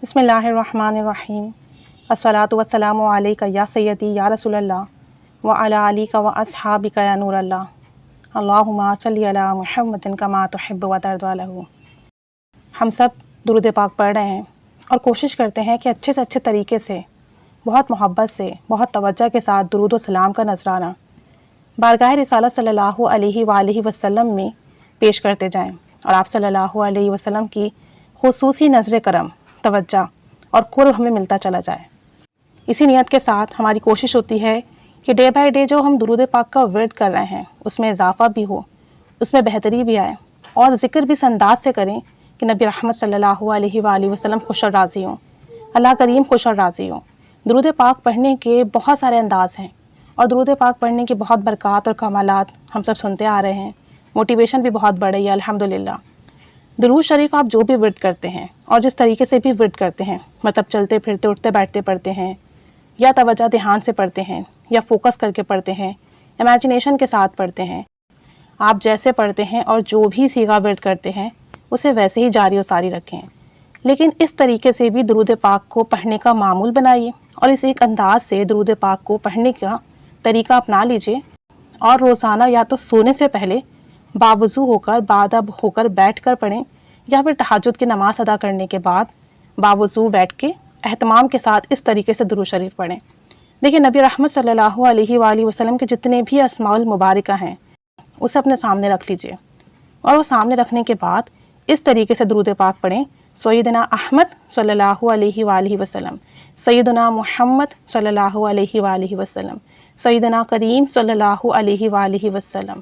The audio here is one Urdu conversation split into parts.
بسم اللہ الرحمن الرحیم الصلاۃ والسلام علیک یا سیدی یا رسول اللہ وعلی آلک و اصحابک یا نور اللہ اللہم صلی علی محمد کما تحب و ترضی عنہ۔ ہم سب درود پاک پڑھ رہے ہیں اور کوشش کرتے ہیں کہ اچھے سے اچھے طریقے سے، بہت محبت سے، بہت توجہ کے ساتھ درود و سلام کا نذرانہ بارگاہ رسالت صلی اللہ علیہ وآلہ وسلم میں پیش کرتے جائیں اور آپ صلی اللہ علیہ وسلم کی خصوصی نظر کرم، توجہ اور قرب ہمیں ملتا چلا جائے۔ اسی نیت کے ساتھ ہماری کوشش ہوتی ہے کہ ڈے بائی ڈے جو ہم درود پاک کا ورد کر رہے ہیں اس میں اضافہ بھی ہو، اس میں بہتری بھی آئے اور ذکر بھی اس انداز سے کریں کہ نبی رحمت صلی اللہ علیہ وآلہ وسلم خوش اور راضی ہوں، اللہ کریم خوش اور راضی ہوں۔ درود پاک پڑھنے کے بہت سارے انداز ہیں اور درود پاک پڑھنے کی بہت برکات اور کمالات ہم سب سنتے آ رہے ہیں، موٹیویشن بھی بہت بڑھ رہی ہے الحمدللہ۔ درود شریف آپ جو بھی ورد کرتے ہیں اور جس طریقے سے بھی ورد کرتے ہیں، مطلب چلتے پھرتے اٹھتے بیٹھتے پڑھتے ہیں یا توجہ دھیان سے پڑھتے ہیں یا فوکس کر کے پڑھتے ہیں، امیجنیشن کے ساتھ پڑھتے ہیں، آپ جیسے پڑھتے ہیں اور جو بھی صیغہ ورد کرتے ہیں اسے ویسے ہی جاری و ساری رکھیں، لیکن اس طریقے سے بھی درود پاک کو پڑھنے کا معمول بنائیے اور اس ایک انداز سے درود پاک کو پڑھنے کا طریقہ اپنا لیجئے اور روزانہ یا تو سونے سے پہلے باوضو ہو کر، بادب ہو کر بیٹھ کر پڑھیں یا پھر تہجد کی نماز ادا کرنے کے بعد باوضو بیٹھ کے اہتمام کے ساتھ اس طریقے سے درود شریف پڑھیں۔ دیکھیں نبی رحمت صلی اللہ علیہ وآلہ وسلم کے جتنے بھی اسماء المبارکہ ہیں اسے اپنے سامنے رکھ لیجئے اور وہ سامنے رکھنے کے بعد اس طریقے سے درود پاک پڑھیں: سیدنا احمد صلی اللہ علیہ وآلہ وسلم، سیدنا محمد صلی اللہ علیہ وآلہ وسلم، سیدنا کریم صلی اللہ علیہ وآلہ وسلم،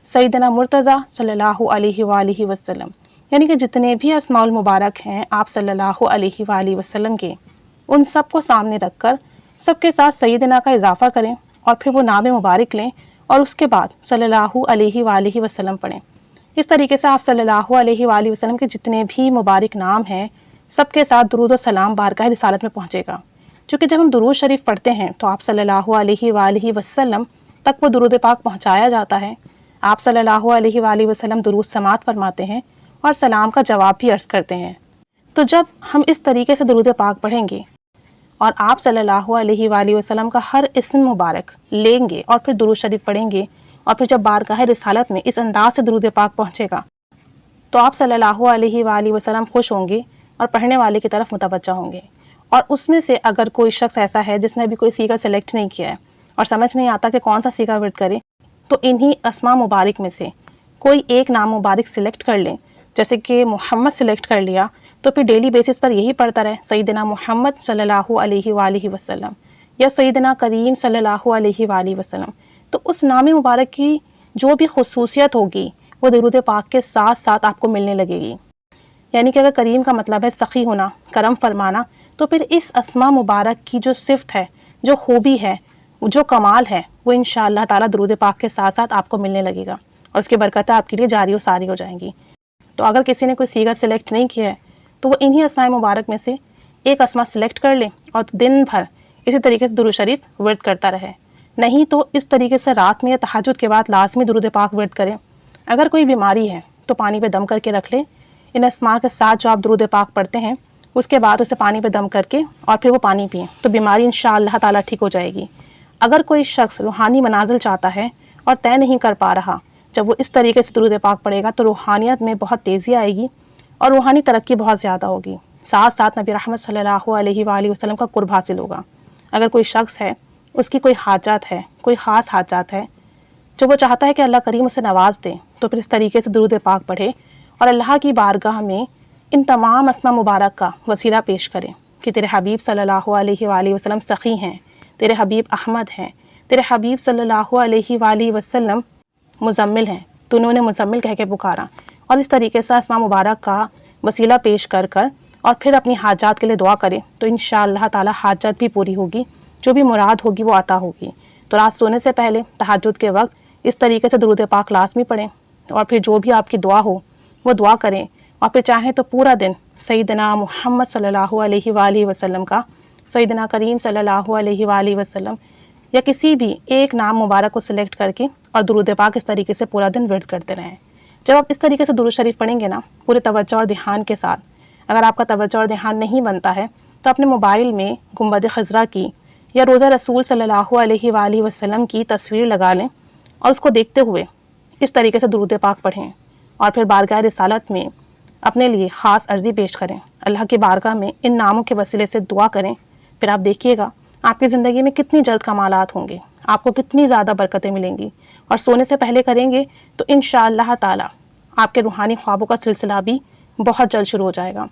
سیدنا مرتضیٰ صلی اللہ علیہ وآلہ وسلم، یعنی کہ جتنے بھی اسماء المبارک ہیں آپ صلی اللہ علیہ وآلہ وسلم کے، ان سب کو سامنے رکھ کر سب کے ساتھ سیدنا کا اضافہ کریں اور پھر وہ نام مبارک لیں اور اس کے بعد صلی اللہ علیہ وآلہ وسلم پڑھیں۔ اس طریقے سے آپ صلی اللہ علیہ وآلہ وسلم کے جتنے بھی مبارک نام ہیں سب کے ساتھ درود و سلام بارگاہ رسالت میں پہنچے گا، چونکہ جب ہم درود شریف پڑھتے ہیں تو آپ صلی اللہ علیہ وآلہ وسلم تک وہ درود پاک پہنچایا جاتا ہے، آپ صلی اللہ علیہ وآلہ وسلم درود سماعت فرماتے ہیں اور سلام کا جواب بھی عرض کرتے ہیں۔ تو جب ہم اس طریقے سے درود پاک پڑھیں گے اور آپ صلی اللہ علیہ وآلہ وسلم کا ہر اسم مبارک لیں گے اور پھر درود شریف پڑھیں گے اور پھر جب بارگاہ رسالت میں اس انداز سے درود پاک پہنچے گا تو آپ صلی اللہ علیہ وآلہ وسلم خوش ہوں گے اور پڑھنے والے کی طرف متوجہ ہوں گے۔ اور اس میں سے اگر کوئی شخص ایسا ہے جس نے ابھی کوئی صیغہ سلیکٹ نہیں کیا ہے اور سمجھ نہیں آتا کہ کون سا صیغہ ورد کرے، تو انہی اسماء مبارک میں سے کوئی ایک نام مبارک سلیکٹ کر لیں، جیسے کہ محمد سلیکٹ کر لیا تو پھر ڈیلی بیسس پر یہی پڑھتا رہے سیدنا محمد صلی اللہ علیہ وآلہ وسلم یا سیدنا کریم صلی اللہ علیہ وآلہ وسلم، تو اس نام مبارک کی جو بھی خصوصیت ہوگی وہ درود پاک کے ساتھ ساتھ آپ کو ملنے لگے گی۔ یعنی کہ اگر کریم کا مطلب ہے سخی ہونا، کرم فرمانا، تو پھر اس اسماء مبارک کی جو صفت ہے، جو خوبی ہے، جو کمال ہے، وہ انشاءاللہ تعالیٰ درود پاک کے ساتھ ساتھ آپ کو ملنے لگے گا اور اس کی برکتیں آپ کے لیے جاری و ساری ہو جائیں گی۔ تو اگر کسی نے کوئی صیغہ سلیکٹ نہیں کیا ہے تو وہ انہی اسماء مبارک میں سے ایک اسماء سلیکٹ کر لے اور دن بھر اسی طریقے سے درود شریف ورد کرتا رہے، نہیں تو اس طریقے سے رات میں یا تہجد کے بعد لازمی درود پاک ورد کریں۔ اگر کوئی بیماری ہے تو پانی پہ دم کر کے رکھ لے، ان اسماء کے ساتھ جو آپ درود پاک پڑھتے ہیں اس کے بعد اسے پانی پہ دم کر کے اور پھر وہ پانی پئیں تو بیماری انشاءاللہ تعالیٰ ٹھیک ہو جائے گی۔ اگر کوئی شخص روحانی منازل چاہتا ہے اور طے نہیں کر پا رہا، جب وہ اس طریقے سے درود پاک پڑھے گا تو روحانیت میں بہت تیزی آئے گی اور روحانی ترقی بہت زیادہ ہوگی، ساتھ ساتھ نبی رحمت صلی اللہ علیہ وآلہ وسلم کا قرب حاصل ہوگا۔ اگر کوئی شخص ہے، اس کی کوئی حاجات ہے، کوئی خاص حاجات ہے جو وہ چاہتا ہے کہ اللہ کریم اسے نواز دے، تو پھر اس طریقے سے درود پاک پڑھے اور اللہ کی بارگاہ میں ان تمام اسماء مبارک کا وسیلہ پیش کریں کہ تیرے حبیب صلی اللہ علیہ وآلہ وسلم سخی ہیں، تیرے حبیب احمد ہیں، تیرے حبیب صلی اللہ علیہ وآلہ وسلم مزمل ہیں، تو انہوں نے مزمل کہہ کے پکارا، اور اس طریقے سے اسماء مبارک کا وسیلہ پیش کر کر اور پھر اپنی حاجات کے لیے دعا کریں تو انشاءاللہ تعالی حاجات بھی پوری ہوگی، جو بھی مراد ہوگی وہ عطا ہوگی۔ تو رات سونے سے پہلے تہجد کے وقت اس طریقے سے درود پاک لازمی پڑھیں اور پھر جو بھی آپ کی دعا ہو وہ دعا کریں، اور پھر چاہیں تو پورا دن سیدنا محمد صلی اللہ علیہ وآلہ وسلم کا، سیدنا کریم صلی اللہ علیہ وآلہ وسلم یا کسی بھی ایک نام مبارک کو سلیکٹ کر کے اور درود پاک اس طریقے سے پورا دن ورد کرتے رہیں۔ جب آپ اس طریقے سے درود شریف پڑھیں گے نا، پورے توجہ اور دھیان کے ساتھ، اگر آپ کا توجہ اور دھیان نہیں بنتا ہے تو اپنے موبائل میں گنبد خضرا کی یا روضہ رسول صلی اللہ علیہ وآلہ وسلم کی تصویر لگا لیں اور اس کو دیکھتے ہوئے اس طریقے سے درود پاک پڑھیں اور پھر بارگاہ رسالت میں اپنے لیے خاص عرضی پیش کریں، اللہ کی بارگاہ میں ان ناموں کے وسیلے سے دعا کریں۔ پھر آپ دیکھیے گا آپ کی زندگی میں کتنی جلد کمالات ہوں گے، آپ کو کتنی زیادہ برکتیں ملیں گی، اور سونے سے پہلے کریں گے تو انشاءاللہ تعالی آپ کے روحانی خوابوں کا سلسلہ بھی بہت جلد شروع ہو جائے گا۔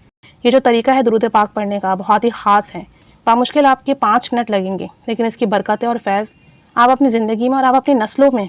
یہ جو طریقہ ہے درود پاک پڑھنے کا بہت ہی خاص ہے، بامشکل آپ کے 5 منٹ لگیں گے، لیکن اس کی برکتیں اور فیض آپ اپنی زندگی میں اور آپ اپنی نسلوں میں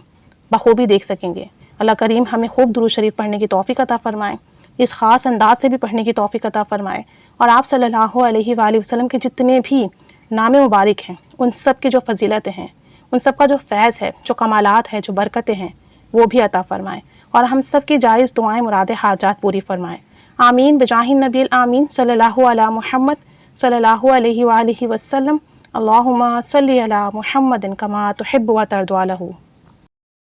بخوبی دیکھ سکیں گے۔ اللہ کریم ہمیں خوب درود شریف پڑھنے کی توفیق عطا فرمائے، اس خاص انداز سے بھی پڑھنے کی توفیق عطا فرمائے، اور آپ صلی اللہ علیہ وآلہ وسلم کے جتنے بھی نام مبارک ہیں ان سب کی جو فضیلتیں ہیں، ان سب کا جو فیض ہے، جو کمالات ہے، جو برکتیں ہیں، وہ بھی عطا فرمائے، اور ہم سب کی جائز دعائیں مراد حاجات پوری فرمائے۔ آمین بجاہ النبی الامین صلی اللہ علی محمد صلی اللہ علیہ وآلہ وسلم۔ اللہم صلی علی محمد کما تحب و ترضی عنہ۔